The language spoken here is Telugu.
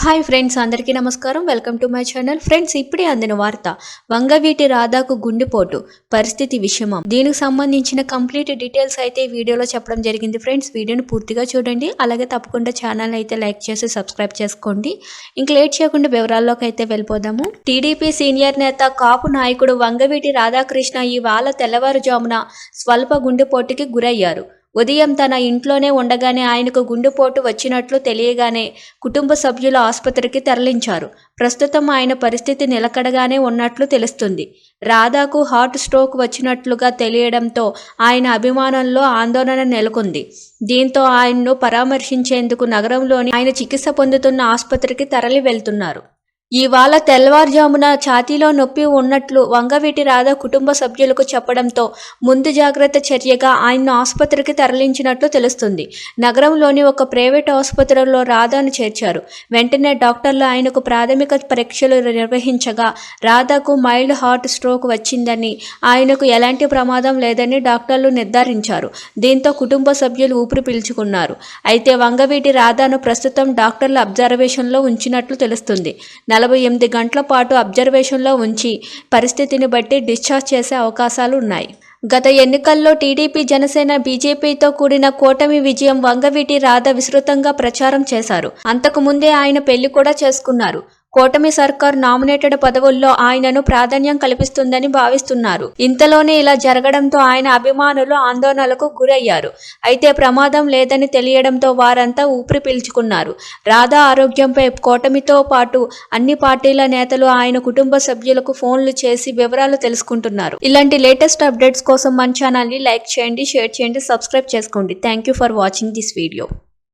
హాయ్ ఫ్రెండ్స్, అందరికీ నమస్కారం. Welcome to my channel. Friends, ఇప్పుడే అందిన వార్త, వంగవీటి రాధాకు గుండెపోటు, పరిస్థితి విషమం. దీనికి సంబంధించిన కంప్లీట్ డీటెయిల్స్ అయితే వీడియోలో చెప్పడం జరిగింది. ఫ్రెండ్స్, వీడియోని పూర్తిగా చూడండి. అలాగే తప్పకుండా ఛానల్ అయితే లైక్ చేసి సబ్స్క్రైబ్ చేసుకోండి. ఇంక లేట్ చేయకుండా వివరాల్లోకి అయితే వెళ్ళిపోదాము. టీడీపీ సీనియర్ నేత, కాపు నాయకుడు వంగవీటి రాధాకృష్ణ ఇవాళ తెల్లవారుజామున స్వల్ప గుండెపోటుకి గురయ్యారు. ఉదయం తన ఇంట్లోనే ఉండగానే ఆయనకు గుండెపోటు వచ్చినట్లు తెలియగానే కుటుంబ సభ్యులు ఆసుపత్రికి తరలించారు. ప్రస్తుతం ఆయన పరిస్థితి నిలకడగానే ఉన్నట్లు తెలుస్తుంది. రాధాకు హార్ట్ స్ట్రోక్ వచ్చినట్లుగా తెలియడంతో ఆయన అభిమానుల్లో ఆందోళన నెలకొంది. దీంతో ఆయన్ను పరామర్శించేందుకు నగరంలోని ఆయన చికిత్స పొందుతున్న ఆసుపత్రికి తరలి వెళ్తున్నారు. ఇవాళ తెల్లవారుజామున ఛాతీలో నొప్పి ఉన్నట్లు వంగవీటి రాధ కుటుంబ సభ్యులకు చెప్పడంతో ముందు జాగ్రత్త చర్యగా ఆయన్ను ఆసుపత్రికి తరలించినట్లు తెలుస్తుంది. నగరంలోని ఒక ప్రైవేట్ ఆసుపత్రిలో రాధాను చేర్చారు. వెంటనే డాక్టర్లు ఆయనకు ప్రాథమిక పరీక్షలు నిర్వహించగా రాధాకు మైల్డ్ హార్ట్ స్ట్రోక్ వచ్చిందని, ఆయనకు ఎలాంటి ప్రమాదం లేదని డాక్టర్లు నిర్ధారించారు. దీంతో కుటుంబ సభ్యులు ఊపిరి పీల్చుకున్నారు. అయితే వంగవీటి రాధాను ప్రస్తుతం డాక్టర్ల అబ్జర్వేషన్లో ఉంచినట్లు తెలుస్తుంది. 48 గంటల పాటు అబ్జర్వేషన్లో ఉంచి పరిస్థితిని బట్టి డిశ్చార్జ్ చేసే అవకాశాలు ఉన్నాయి. గత ఎన్నికల్లో టీడీపీ, జనసేన, బీజేపీతో కూడిన కూటమి విజయం వంగవీటి రాధ విస్తృతంగా ప్రచారం చేశారు. అంతకు ముందే ఆయన పెళ్లి కూడా చేసుకున్నారు. కూటమి సర్కార్ నామినేటెడ్ పదవుల్లో ఆయనను ప్రాధాన్యం కల్పిస్తుందని భావిస్తున్నారు. ఇంతలోనే ఇలా జరగడంతో ఆయన అభిమానులు ఆందోళనలకు గురయ్యారు. అయితే ప్రమాదం లేదని తెలియడంతో వారంతా ఊపిరి పీల్చుకున్నారు. రాధా ఆరోగ్యంపై కూటమితో పాటు అన్ని పార్టీల నేతలు ఆయన కుటుంబ సభ్యులకు ఫోన్లు చేసి వివరాలు తెలుసుకుంటున్నారు. ఇలాంటి లేటెస్ట్ అప్డేట్స్ కోసం మన ఛానల్ని లైక్ చేయండి, షేర్ చేయండి, సబ్స్క్రైబ్ చేసుకోండి. Thank you for watching this video.